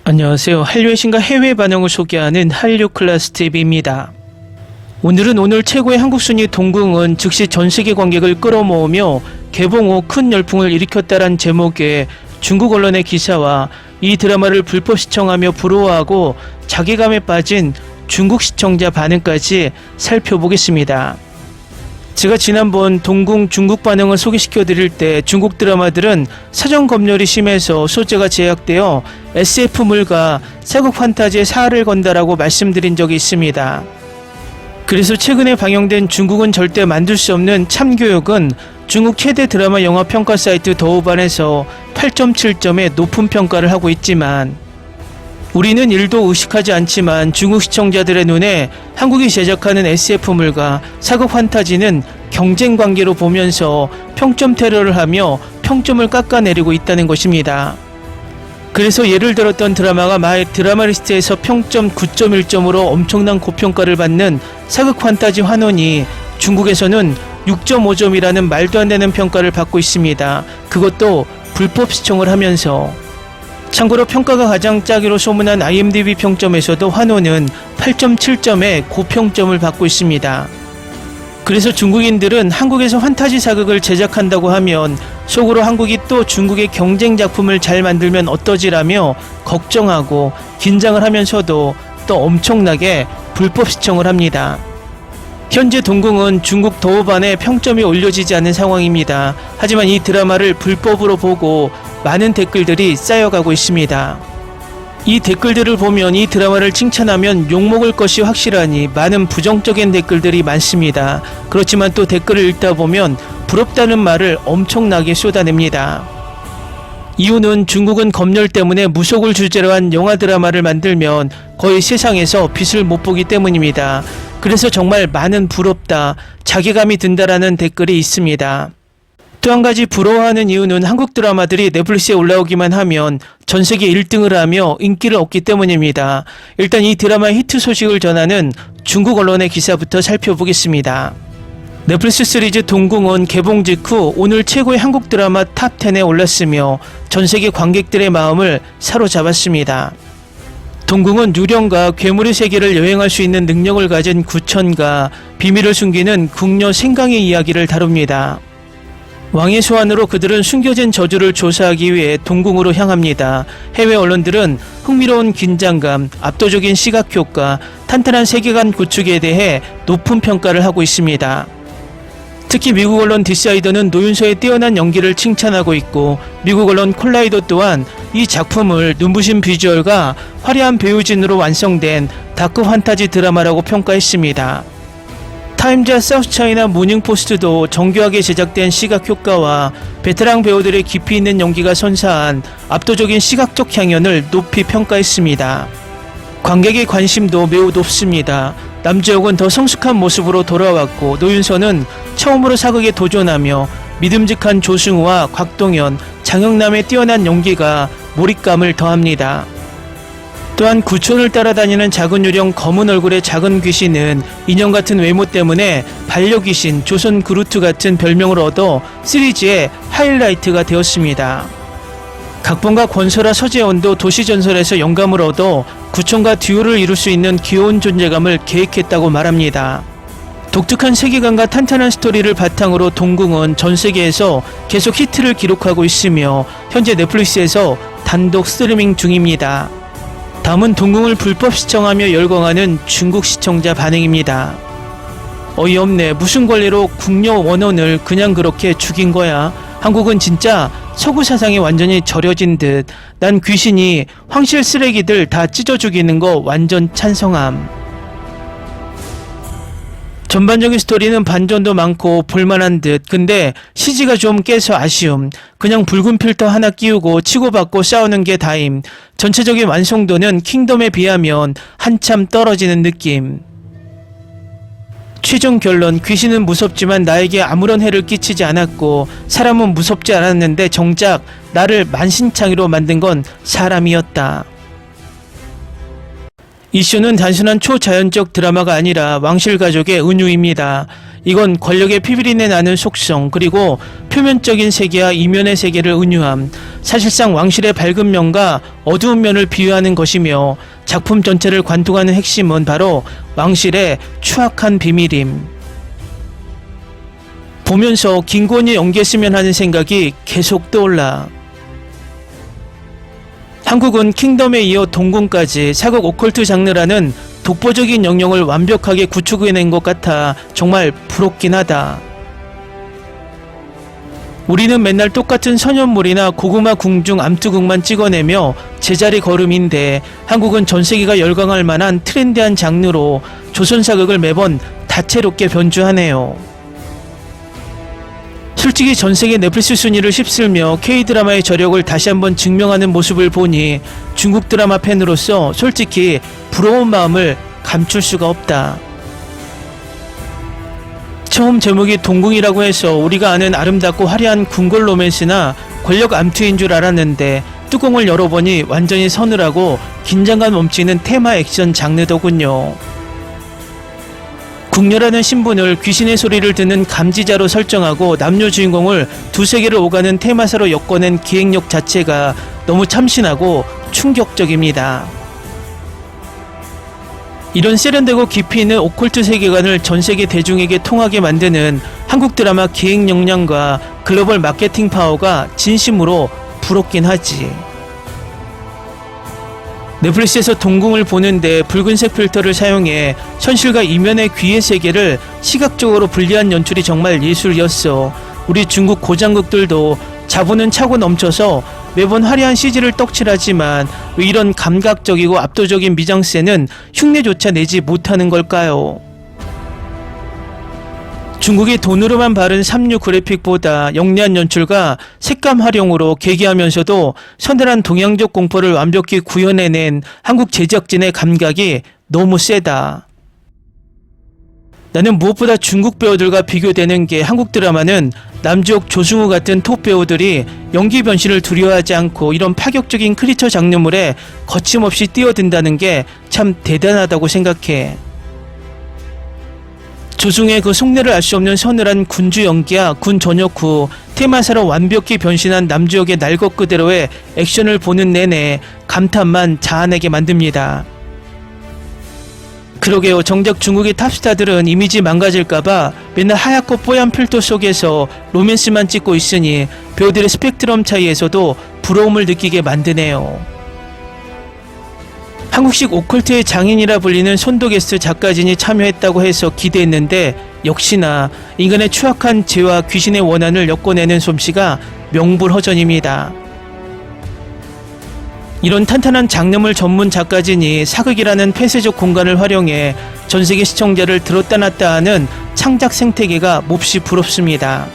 안녕하세요. 한류의 신과 해외 반응을 소개하는 한류클래스TV입니다. 오늘은 오늘 최고의 한국 순위 동궁은 즉시 전세계 관객을 끌어모으며 개봉 후 큰 열풍을 일으켰다란 제목의 중국 언론의 기사와 이 드라마를 불법 시청하며 부러워하고 자괴감에 빠진 중국 시청자 반응까지 살펴보겠습니다. 제가 지난번 동궁 중국 반응을 소개시켜 드릴 때 중국 드라마들은 사전 검열이 심해서 소재가 제약되어 SF물과 사극 판타지에 사활을 건다라고 말씀드린 적이 있습니다. 그래서 최근에 방영된 중국은 절대 만들 수 없는 참교육은 중국 최대 드라마 영화 평가 사이트 더우반에서 8.7점의 높은 평가를 하고 있지만 우리는 일도 의식하지 않지만 중국 시청자들의 눈에 한국이 제작하는 SF물과 사극 판타지는 경쟁 관계로 보면서 평점 테러를 하며 평점을 깎아내리고 있다는 것입니다. 그래서 예를 들었던 드라마가 마의 드라마 리스트에서 평점 9.1점으로 엄청난 고평가를 받는 사극 판타지 환원이 중국에서는 6.5점이라는 말도 안 되는 평가를 받고 있습니다. 그것도 불법 시청을 하면서. 참고로 평가가 가장 짜기로 소문난 IMDb 평점에서도 환호는 8.7점의 고평점을 받고 있습니다. 그래서 중국인들은 한국에서 환타지 사극을 제작한다고 하면 속으로 한국이 또 중국의 경쟁 작품을 잘 만들면 어떠지라며 걱정하고 긴장을 하면서도 또 엄청나게 불법 시청을 합니다. 현재 동궁은 중국 더우반에 평점이 올려지지 않은 상황입니다. 하지만 이 드라마를 불법으로 보고 많은 댓글들이 쌓여가고 있습니다. 이 댓글들을 보면 이 드라마를 칭찬하면 욕먹을 것이 확실하니 많은 부정적인 댓글들이 많습니다. 그렇지만 또 댓글을 읽다 보면 부럽다는 말을 엄청나게 쏟아냅니다. 이유는 중국은 검열 때문에 무속을 주제로 한 영화 드라마를 만들면 거의 세상에서 빛을 못 보기 때문입니다. 그래서 정말 많은 부럽다, 자괴감이 든다라는 댓글이 있습니다. 또 한 가지 부러워하는 이유는 한국 드라마들이 넷플릭스에 올라오기만 하면 전세계 1등을 하며 인기를 얻기 때문입니다. 일단 이 드라마의 히트 소식을 전하는 중국 언론의 기사부터 살펴보겠습니다. 넷플릭스 시리즈 동궁은 개봉 직후 오늘 최고의 한국 드라마 탑10에 올랐으며 전세계 관객들의 마음을 사로잡았습니다. 동궁은 유령과 괴물의 세계를 여행할 수 있는 능력을 가진 구천과 비밀을 숨기는 궁녀 생강의 이야기를 다룹니다. 왕의 소환으로 그들은 숨겨진 저주를 조사하기 위해 동궁으로 향합니다. 해외 언론들은 흥미로운 긴장감, 압도적인 시각효과, 탄탄한 세계관 구축에 대해 높은 평가를 하고 있습니다. 특히 미국 언론 디사이더는 노윤서의 뛰어난 연기를 칭찬하고 있고 미국 언론 콜라이더 또한 이 작품을 눈부신 비주얼과 화려한 배우진으로 완성된 다크 판타지 드라마라고 평가했습니다. 타임즈와 사우스차이나 모닝포스트도 정교하게 제작된 시각효과와 베테랑 배우들의 깊이 있는 연기가 선사한 압도적인 시각적 향연을 높이 평가했습니다. 관객의 관심도 매우 높습니다. 남주혁은 더 성숙한 모습으로 돌아왔고 노윤서는 처음으로 사극에 도전하며 믿음직한 조승우와 곽동현, 장영남의 뛰어난 연기가 몰입감을 더합니다. 또한 구촌을 따라다니는 작은 유령 검은 얼굴의 작은 귀신은 인형 같은 외모 때문에 반려귀신 조선 그루트 같은 별명을 얻어 시리즈의 하이라이트가 되었습니다. 각본가 권설아 서재원도 도시전설에서 영감을 얻어 구촌과 듀오를 이룰 수 있는 귀여운 존재감을 계획했다고 말합니다. 독특한 세계관과 탄탄한 스토리를 바탕으로 동궁은 전 세계에서 계속 히트를 기록하고 있으며 현재 넷플릭스에서 단독 스트리밍 중입니다. 다음은 동궁을 불법 시청하며 열광하는 중국 시청자 반응입니다. 어이없네. 무슨 권리로 궁녀 원혼을 그냥 그렇게 죽인 거야. 한국은 진짜 서구 사상에 완전히 절여진 듯. 난 귀신이 황실 쓰레기들 다 찢어 죽이는 거 완전 찬성함. 전반적인 스토리는 반전도 많고 볼만한 듯. 근데 CG가 좀 깨서 아쉬움. 그냥 붉은 필터 하나 끼우고 치고받고 싸우는 게 다임. 전체적인 완성도는 킹덤에 비하면 한참 떨어지는 느낌. 최종 결론. 귀신은 무섭지만 나에게 아무런 해를 끼치지 않았고 사람은 무섭지 않았는데 정작 나를 만신창이로 만든 건 사람이었다. 이슈는 단순한 초자연적 드라마가 아니라 왕실 가족의 은유입니다. 이건 권력의 피비린내 나는 속성, 그리고 표면적인 세계와 이면의 세계를 은유함, 사실상 왕실의 밝은 면과 어두운 면을 비유하는 것이며 작품 전체를 관통하는 핵심은 바로 왕실의 추악한 비밀임. 보면서 김건희 연기했으면 하는 생각이 계속 떠올라. 한국은 킹덤에 이어 동궁까지 사극 오컬트 장르라는 독보적인 영역을 완벽하게 구축해낸 것 같아 정말 부럽긴 하다. 우리는 맨날 똑같은 선현물이나 고구마 궁중 암투극만 찍어내며 제자리 걸음인데 한국은 전세계가 열광할 만한 트렌디한 장르로 조선 사극을 매번 다채롭게 변주하네요. 솔직히 전세계 넷플릭스 순위를 휩쓸며 K드라마의 저력을 다시 한번 증명하는 모습을 보니 중국 드라마 팬으로서 솔직히 부러운 마음을 감출 수가 없다. 처음 제목이 동궁이라고 해서 우리가 아는 아름답고 화려한 궁궐 로맨스나 권력 암투인 줄 알았는데 뚜껑을 열어보니 완전히 서늘하고 긴장감 넘치는 테마 액션 장르더군요. 궁녀라는 신분을 귀신의 소리를 듣는 감지자로 설정하고 남녀 주인공을 두세계를 오가는 테마사로 엮어낸 기획력 자체가 너무 참신하고 충격적입니다. 이런 세련되고 깊이 있는 오컬트 세계관을 전세계 대중에게 통하게 만드는 한국 드라마 기획 역량과 글로벌 마케팅 파워가 진심으로 부럽긴 하지. 넷플릭스에서 동궁을 보는데 붉은색 필터를 사용해 현실과 이면의 귀의 세계를 시각적으로 분리한 연출이 정말 예술이었어. 우리 중국 고장극들도 자본은 차고 넘쳐서 매번 화려한 CG를 떡칠하지만 왜 이런 감각적이고 압도적인 미장센은 흉내조차 내지 못하는 걸까요? 중국이 돈으로만 바른 3류 그래픽보다 영리한 연출과 색감 활용으로 괴기하면서도 서늘한 동양적 공포를 완벽히 구현해낸 한국 제작진의 감각이 너무 세다. 나는 무엇보다 중국 배우들과 비교되는 게 한국 드라마는 남주혁, 조승우 같은 톱 배우들이 연기 변신을 두려워하지 않고 이런 파격적인 크리처 장르물에 거침없이 뛰어든다는 게 참 대단하다고 생각해. 조승우의 그 속내를 알 수 없는 서늘한 군주 연기와 군 전역 후 테마사로 완벽히 변신한 남주혁의 날 것 그대로의 액션을 보는 내내 감탄만 자아내게 만듭니다. 그러게요. 정작 중국의 탑스타들은 이미지 망가질까봐 맨날 하얗고 뽀얀 필터 속에서 로맨스만 찍고 있으니 배우들의 스펙트럼 차이에서도 부러움을 느끼게 만드네요. 한국식 오컬트의 장인이라 불리는 손도게스트 작가진이 참여했다고 해서 기대했는데 역시나 인간의 추악한 죄와 귀신의 원한을 엮어내는 솜씨가 명불허전입니다. 이런 탄탄한 장르물 전문 작가진이 사극이라는 폐쇄적 공간을 활용해 전세계 시청자를 들었다 놨다 하는 창작 생태계가 몹시 부럽습니다.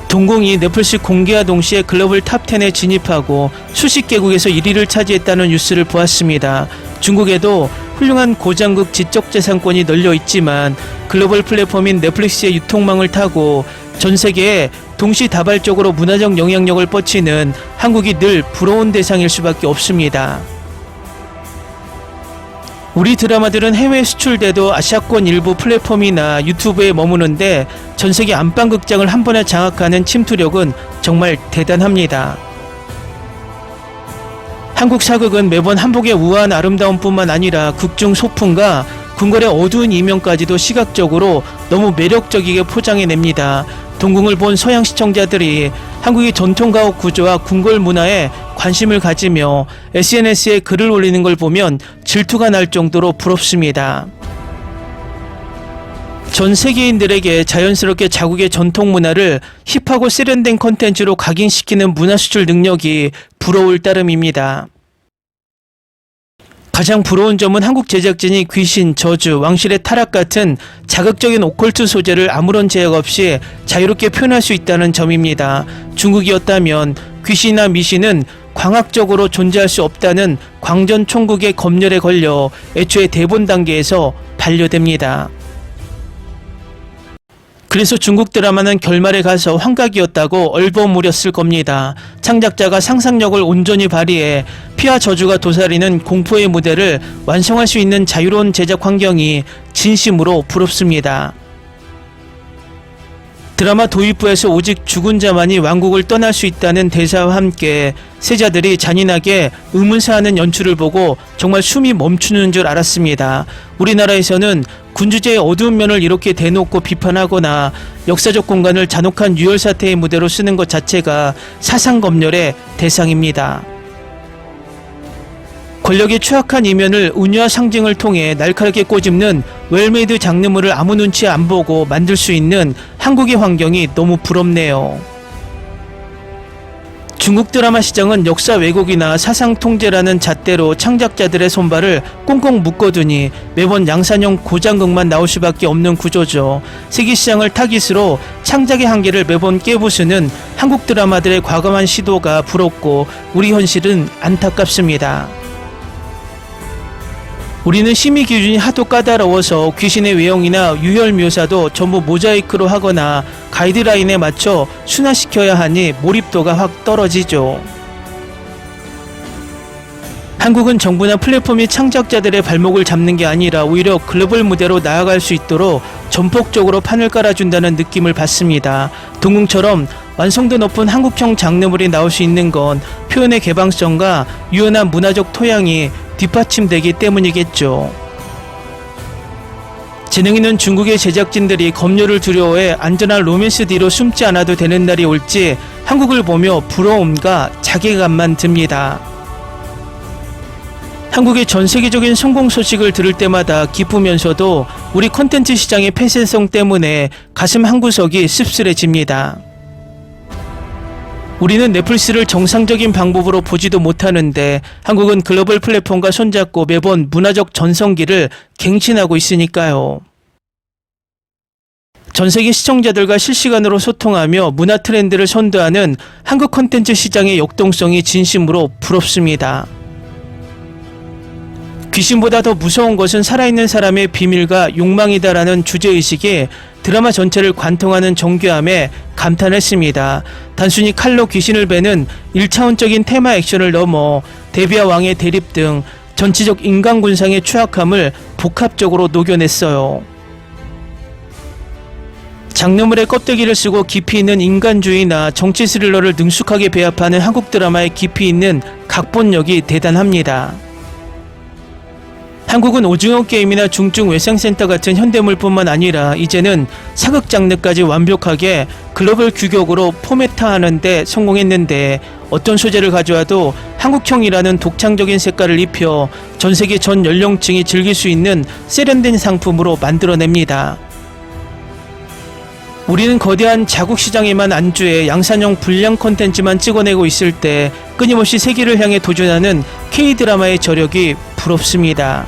동궁이 넷플릭스 공개와 동시에 글로벌 탑10에 진입하고 수십 개국에서 1위를 차지했다는 뉴스를 보았습니다. 중국에도 훌륭한 고장극 지적재산권이 널려 있지만 글로벌 플랫폼인 넷플릭스의 유통망을 타고 전 세계에 동시다발적으로 문화적 영향력을 뻗치는 한국이 늘 부러운 대상일 수밖에 없습니다. 우리 드라마들은 해외 수출돼도 아시아권 일부 플랫폼이나 유튜브에 머무는데 전세계 안방극장을 한 번에 장악하는 침투력은 정말 대단합니다. 한국 사극은 매번 한복의 우아한 아름다움뿐만 아니라 극중 소품과 궁궐의 어두운 이면까지도 시각적으로 너무 매력적이게 포장해냅니다. 동궁을 본 서양 시청자들이 한국의 전통가옥 구조와 궁궐 문화에 관심을 가지며 SNS에 글을 올리는 걸 보면 질투가 날 정도로 부럽습니다. 전 세계인들에게 자연스럽게 자국의 전통 문화를 힙하고 세련된 콘텐츠로 각인시키는 문화 수출 능력이 부러울 따름입니다. 가장 부러운 점은 한국 제작진이 귀신, 저주, 왕실의 타락 같은 자극적인 오컬트 소재를 아무런 제약 없이 자유롭게 표현할 수 있다는 점입니다. 중국이었다면 귀신이나 미신은 광학적으로 존재할 수 없다는 광전 총국의 검열에 걸려 애초에 대본 단계에서 반려됩니다. 그래서 중국 드라마는 결말에 가서 환각이었다고 얼버무렸을 겁니다. 창작자가 상상력을 온전히 발휘해 피와 저주가 도사리는 공포의 무대를 완성할 수 있는 자유로운 제작 환경이 진심으로 부럽습니다. 드라마 도입부에서 오직 죽은 자만이 왕국을 떠날 수 있다는 대사와 함께 세자들이 잔인하게 의문사하는 연출을 보고 정말 숨이 멈추는 줄 알았습니다. 우리나라에서는 군주제의 어두운 면을 이렇게 대놓고 비판하거나 역사적 공간을 잔혹한 유혈사태의 무대로 쓰는 것 자체가 사상검열의 대상입니다. 권력의 추악한 이면을 은유와 상징을 통해 날카롭게 꼬집는 웰메이드 장르물을 아무 눈치 안 보고 만들 수 있는 한국의 환경이 너무 부럽네요. 중국 드라마 시장은 역사 왜곡이나 사상 통제라는 잣대로 창작자들의 손발을 꽁꽁 묶어두니 매번 양산형 고장극만 나올 수밖에 없는 구조죠. 세계 시장을 타깃으로 창작의 한계를 매번 깨부수는 한국 드라마들의 과감한 시도가 부럽고 우리 현실은 안타깝습니다. 우리는 심의 기준이 하도 까다로워서 귀신의 외형이나 유혈 묘사도 전부 모자이크로 하거나 가이드라인에 맞춰 순화시켜야 하니 몰입도가 확 떨어지죠. 한국은 정부나 플랫폼이 창작자들의 발목을 잡는 게 아니라 오히려 글로벌 무대로 나아갈 수 있도록 전폭적으로 판을 깔아준다는 느낌을 받습니다. 동궁처럼 완성도 높은 한국형 장르물이 나올 수 있는 건 표현의 개방성과 유연한 문화적 토양이 뒷받침되기 때문이겠죠. 재능 있는 중국의 제작진들이 검열을 두려워해 안전한 로맨스 뒤로 숨지 않아도 되는 날이 올지 한국을 보며 부러움과 자괴감만 듭니다. 한국의 전 세계적인 성공 소식을 들을 때마다 기쁘면서도 우리 콘텐츠 시장의 폐쇄성 때문에 가슴 한구석이 씁쓸해집니다. 우리는 넷플릭스를 정상적인 방법으로 보지도 못하는데 한국은 글로벌 플랫폼과 손잡고 매번 문화적 전성기를 갱신하고 있으니까요. 전세계 시청자들과 실시간으로 소통하며 문화 트렌드를 선도하는 한국 콘텐츠 시장의 역동성이 진심으로 부럽습니다. 귀신보다 더 무서운 것은 살아있는 사람의 비밀과 욕망이다라는 주제의식에 드라마 전체를 관통하는 정교함에 감탄했습니다. 단순히 칼로 귀신을 베는 1차원적인 테마 액션을 넘어 대비와 왕의 대립 등 전체적 인간군상의 추악함을 복합적으로 녹여냈어요. 장르물의 껍데기를 쓰고 깊이 있는 인간주의나 정치 스릴러를 능숙하게 배합하는 한국 드라마의 깊이 있는 각본력이 대단합니다. 한국은 오징어 게임이나 중증 외상센터 같은 현대물뿐만 아니라 이제는 사극 장르까지 완벽하게 글로벌 규격으로 포맷화하는 데 성공했는데 어떤 소재를 가져와도 한국형이라는 독창적인 색깔을 입혀 전세계 전 연령층이 즐길 수 있는 세련된 상품으로 만들어냅니다. 우리는 거대한 자국 시장에만 안주해 양산형 불량 콘텐츠만 찍어내고 있을 때 끊임없이 세계를 향해 도전하는 K-드라마의 저력이 부럽습니다.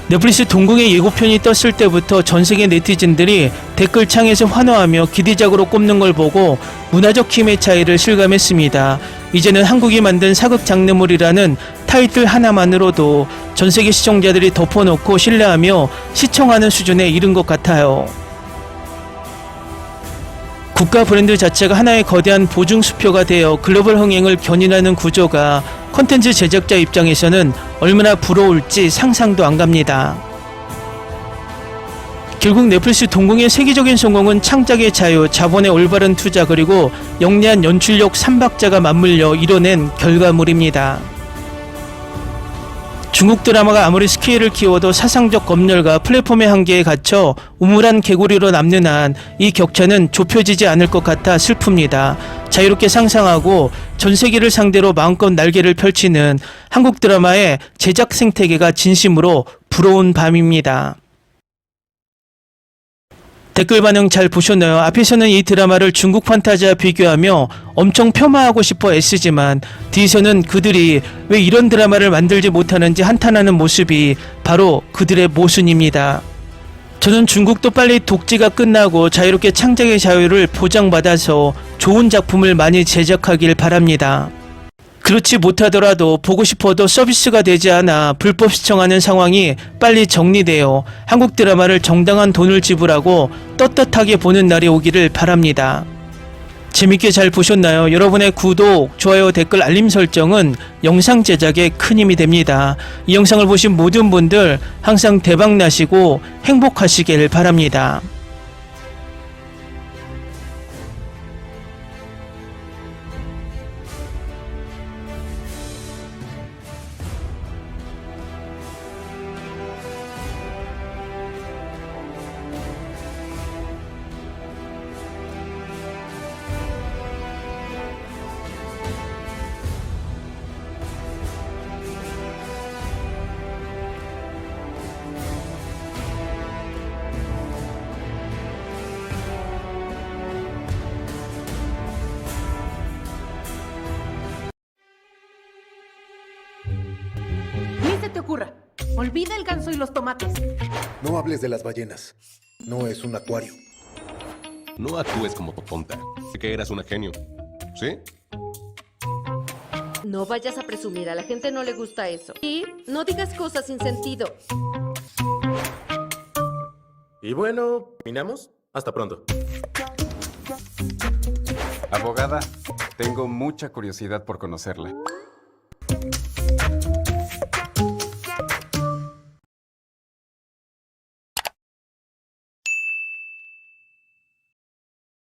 넷플릭스 동궁의 예고편이 떴을 때부터 전세계 네티즌들이 댓글창에서 환호하며 기대작으로 꼽는 걸 보고 문화적 힘의 차이를 실감했습니다. 이제는 한국이 만든 사극 장르물이라는 타이틀 하나만으로도 전세계 시청자들이 덮어놓고 신뢰하며 시청하는 수준에 이른 것 같아요. 국가 브랜드 자체가 하나의 거대한 보증수표가 되어 글로벌 흥행을 견인하는 구조가 콘텐츠 제작자 입장에서는 얼마나 부러울지 상상도 안 갑니다. 결국 넷플릭스 동궁의 세계적인 성공은 창작의 자유, 자본의 올바른 투자 그리고 영리한 연출력 3박자가 맞물려 이뤄낸 결과물입니다. 중국 드라마가 아무리 스케일을 키워도 사상적 검열과 플랫폼의 한계에 갇혀 우물한 개구리로 남는 한 이 격차는 좁혀지지 않을 것 같아 슬픕니다. 자유롭게 상상하고 전 세계를 상대로 마음껏 날개를 펼치는 한국 드라마의 제작 생태계가 진심으로 부러운 밤입니다. 댓글 반응 잘 보셨나요? 앞에서는 이 드라마를 중국 판타지와 비교하며 엄청 폄하하고 싶어 애쓰지만 뒤에서는 그들이 왜 이런 드라마를 만들지 못하는지 한탄하는 모습이 바로 그들의 모순입니다. 저는 중국도 빨리 독재가 끝나고 자유롭게 창작의 자유를 보장받아서 좋은 작품을 많이 제작하길 바랍니다. 그렇지 못하더라도 보고 싶어도 서비스가 되지 않아 불법 시청하는 상황이 빨리 정리되어 한국 드라마를 정당한 돈을 지불하고 떳떳하게 보는 날이 오기를 바랍니다. 재밌게 잘 보셨나요? 여러분의 구독, 좋아요, 댓글, 알림 설정은 영상 제작에 큰 힘이 됩니다. 이 영상을 보신 모든 분들 항상 대박 나시고 행복하시길 바랍니다. Ni se te ocurra. Olvida el ganso y los tomates. No hables de las ballenas. No es un acuario. No actúes como tonta. Sé que eras una genio. ¿Sí? No vayas a presumir, a la gente no le gusta eso. Y no digas cosas sin sentido. Y bueno, ¿terminamos? Hasta pronto. Abogada, tengo mucha curiosidad por conocerla.